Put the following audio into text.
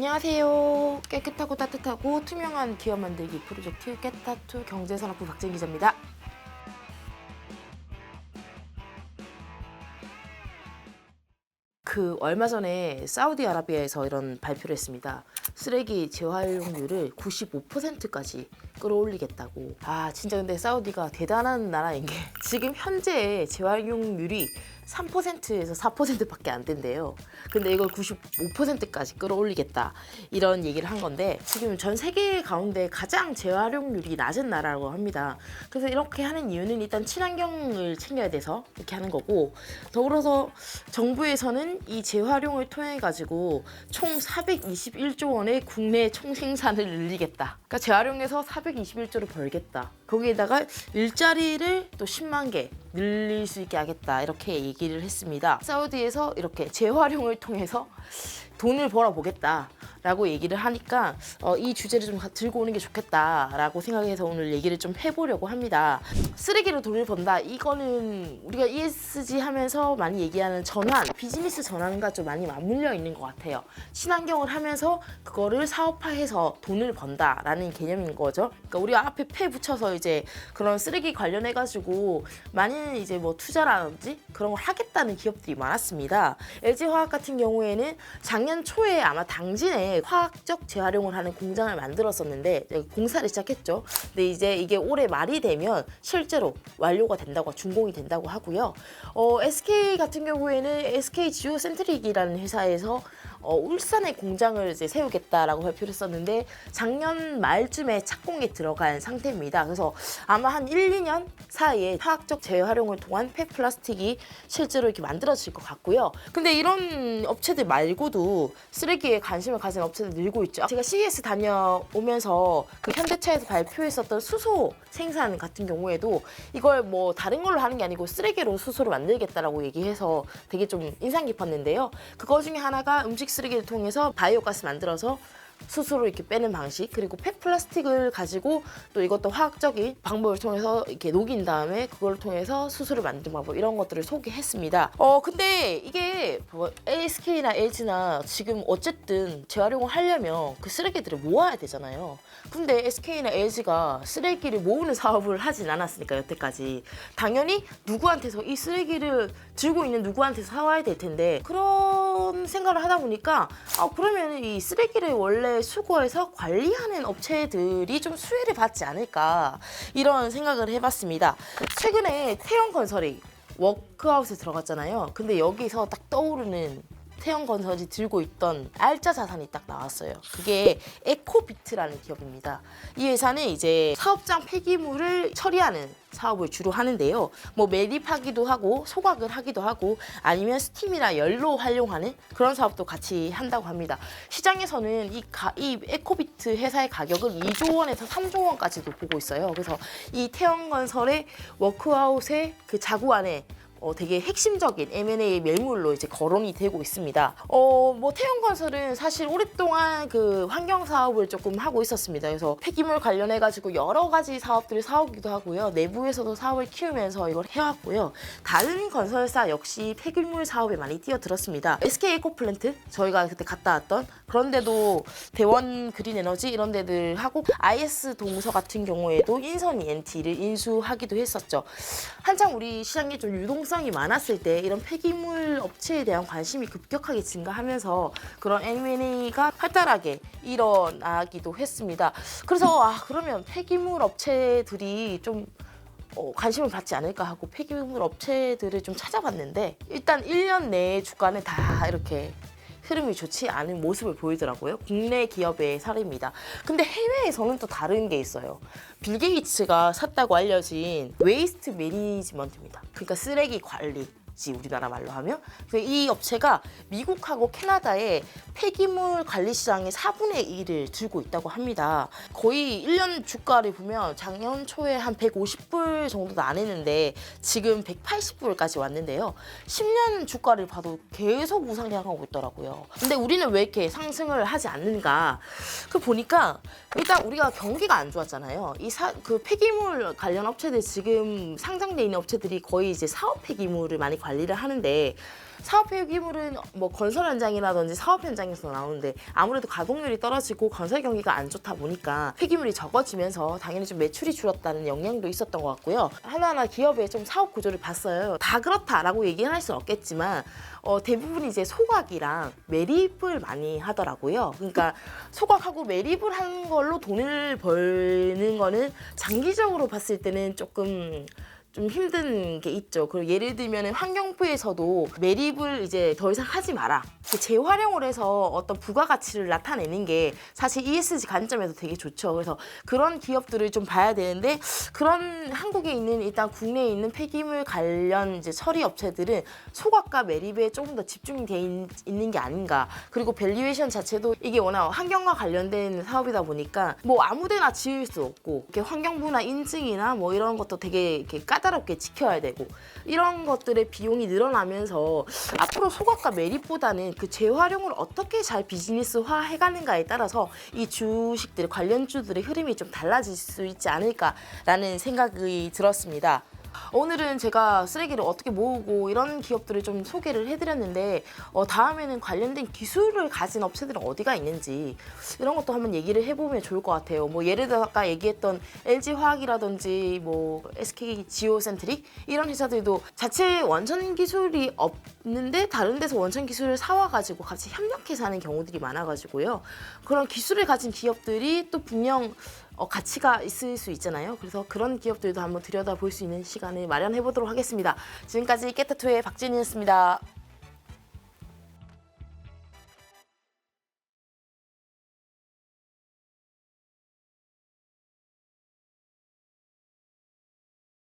안녕하세요. 깨끗하고 따뜻하고 투명한 기업 만들기 프로젝트 깨따투 경제산업부 박재인 기자입니다. 얼마 전에 사우디아라비아에서 이런 발표를 했습니다. 쓰레기 재활용률을 95%까지 끌어올리겠다고. 진짜 근데 사우디가 대단한 나라인 게 지금 현재 재활용률이 3%에서 4%밖에 안 된대요. 근데 이걸 95%까지 끌어올리겠다 이런 얘기를 한 건데, 지금 전 세계 가운데 가장 재활용률이 낮은 나라라고 합니다. 그래서 이렇게 하는 이유는 일단 친환경을 챙겨야 돼서 이렇게 하는 거고, 더불어서 정부에서는 이 재활용을 통해 가지고 총 421조 원의 국내 총생산을 늘리겠다. 그러니까 재활용해서 421조를 벌겠다. 거기에다가 일자리를 또 10만 개 늘릴 수 있게 하겠다, 이렇게 얘기를 했습니다. 사우디에서 이렇게 재활용을 통해서 돈을 벌어보겠다 라고 얘기를 하니까 이 주제를 좀 들고 오는 게 좋겠다라고 생각해서 오늘 얘기를 좀 해보려고 합니다. 쓰레기로 돈을 번다, 이거는 우리가 ESG 하면서 많이 얘기하는 전환, 비즈니스 전환과 좀 많이 맞물려 있는 것 같아요. 친환경을 하면서 그거를 사업화해서 돈을 번다라는 개념인 거죠. 그러니까 우리가 앞에 폐 붙여서 이제 그런 쓰레기 관련해가지고 많은 이제 뭐 투자라든지 그런 걸 하겠다는 기업들이 많았습니다. LG화학 같은 경우에는 작년 초에 아마 당진에 화학적 재활용을 하는 공장을 만들었었는데 공사를 시작했죠. 근데 이제 이게 올해 말이 되면 실제로 완료가 된다고, 준공이 된다고 하고요. SK 같은 경우에는 SK 지오센트릭이라는 회사에서 울산에 공장을 이제 세우겠다라고 발표를 했었는데 작년 말쯤에 착공에 들어간 상태입니다. 그래서 아마 한 1, 2년 사이에 화학적 재활용을 통한 폐플라스틱이 실제로 이렇게 만들어질 것 같고요. 근데 이런 업체들 말고도 쓰레기에 관심을 가진 업체들 늘고 있죠. 제가 CES 다녀오면서 그 현대차에서 발표했었던 수소 생산 같은 경우에도 이걸 뭐 다른 걸로 하는 게 아니고 쓰레기로 수소를 만들겠다라고 얘기해서 되게 좀 인상 깊었는데요. 그거 중에 하나가 음식 쓰레기를 통해서 바이오가스 만들어서 스스로 이렇게 빼는 방식, 그리고 폐플라스틱을 가지고 또 이것도 화학적인 방법을 통해서 이렇게 녹인 다음에 그걸 통해서 수소를 만드는 방법, 이런 것들을 소개했습니다. 근데 이게 뭐 SK나 LG나 지금 어쨌든 재활용을 하려면 그 쓰레기들을 모아야 되잖아요. 근데 SK나 LG가 쓰레기를 모으는 사업을 하진 않았으니까 여태까지 당연히 누구한테서 이 쓰레기를 들고 있는 누구한테서 사와야 될 텐데, 그런 생각을 하다 보니까 그러면 이 쓰레기를 원래 수거해서 관리하는 업체들이 좀 수혜를 받지 않을까, 이런 생각을 해봤습니다. 최근에 태영건설이 워크아웃에 들어갔잖아요. 근데 여기서 딱 떠오르는 태영건설이 들고 있던 알짜 자산이 딱 나왔어요. 그게 에코비트라는 기업입니다. 이 회사는 이제 사업장 폐기물을 처리하는 사업을 주로 하는데요. 뭐 매립하기도 하고 소각을 하기도 하고 아니면 스팀이나 열로 활용하는 그런 사업도 같이 한다고 합니다. 시장에서는 이 에코비트 회사의 가격은 2조 원에서 3조 원까지도 보고 있어요. 그래서 이 태영건설의 워크아웃의 그 자구 안에 되게 핵심적인 M&A 매물로 이제 거론이 되고 있습니다. 뭐 태영건설은 사실 오랫동안 그 환경 사업을 조금 하고 있었습니다. 그래서 폐기물 관련해가지고 여러 가지 사업들을 사오기도 하고요. 내부에서도 사업을 키우면서 이걸 해왔고요. 다른 건설사 역시 폐기물 사업에 많이 뛰어들었습니다. SK 에코플랜트, 저희가 그때 갔다 왔던 그런데도 대원 그린에너지 이런 데들 하고, IS 동서 같은 경우에도 인선이 NT를 인수하기도 했었죠. 한창 우리 시장에 좀 유동성이 많았을 때 이런 폐기물 업체에 대한 관심이 급격하게 증가하면서 그런 M&A가 활달하게 일어나기도 했습니다. 그래서 그러면 폐기물 업체들이 좀 관심을 받지 않을까 하고 폐기물 업체들을 좀 찾아봤는데, 일단 1년 내에 주가는 다 이렇게 흐름이 좋지 않은 모습을 보이더라고요. 국내 기업의 사례입니다. 근데 해외에서는 또 다른 게 있어요. 빌 게이츠가 샀다고 알려진 웨이스트 매니지먼트입니다. 그러니까 쓰레기 관리. 우리나라 말로 하면. 이 업체가 미국하고 캐나다의 폐기물 관리 시장의 4분의 1을 들고 있다고 합니다. 거의 1년 주가를 보면 작년 초에 한 150불 정도도 안 했는데 지금 180불까지 왔는데요. 10년 주가를 봐도 계속 우상향하고 있더라고요. 근데 우리는 왜 이렇게 상승을 하지 않는가? 보니까 일단 우리가 경기가 안 좋았잖아요. 그 폐기물 관련 업체들, 지금 상장돼 있는 업체들이 거의 이제 사업 폐기물을 많이 관리를 하는데 사업 폐기물은 뭐 건설 현장이라든지 사업 현장에서 나오는데 아무래도 가동률이 떨어지고 건설 경기가 안 좋다 보니까 폐기물이 적어지면서 당연히 좀 매출이 줄었다는 영향도 있었던 것 같고요. 하나하나 기업의 좀 사업 구조를 봤어요. 다 그렇다라고 얘기는 할 수는 없겠지만 대부분 이제 소각이랑 매립을 많이 하더라고요. 그러니까 소각하고 매립을 하는 걸로 돈을 버는 거는 장기적으로 봤을 때는 조금 좀 힘든 게 있죠. 그리고 예를 들면 환경부에서도 매립을 이제 더 이상 하지 마라. 재활용을 해서 어떤 부가가치를 나타내는 게 사실 ESG 관점에서 되게 좋죠. 그래서 그런 기업들을 좀 봐야 되는데 그런 한국에 있는 일단 국내에 있는 폐기물 관련 이제 처리 업체들은 소각과 매립에 조금 더 집중돼 있는 게 아닌가. 그리고 밸류에이션 자체도 이게 워낙 환경과 관련된 사업이다 보니까 뭐 아무데나 지을 수 없고 이렇게 환경부나 인증이나 뭐 이런 것도 되게 이렇게 까다롭게 지켜야 되고 이런 것들의 비용이 늘어나면서 앞으로 소각과 매립보다는 그 재활용을 어떻게 잘 비즈니스화 해가는가에 따라서 이 주식들 관련주들의 흐름이 좀 달라질 수 있지 않을까라는 생각이 들었습니다. 오늘은 제가 쓰레기를 어떻게 모으고 이런 기업들을 좀 소개를 해드렸는데 다음에는 관련된 기술을 가진 업체들은 어디가 있는지 이런 것도 한번 얘기를 해보면 좋을 것 같아요. 뭐 예를 들어 아까 얘기했던 LG화학이라든지 뭐 SK 지오센트릭 이런 회사들도 자체 원천 기술이 없는데 다른 데서 원천 기술을 사와가지고 같이 협력해서 하는 경우들이 많아가지고요. 그런 기술을 가진 기업들이 또 분명 가치가 있을 수 있잖아요. 그래서 그런 기업들도 한번 들여다볼 수 있는 시간을 마련해 보도록 하겠습니다. 지금까지 깨타투의 박진이었습니다.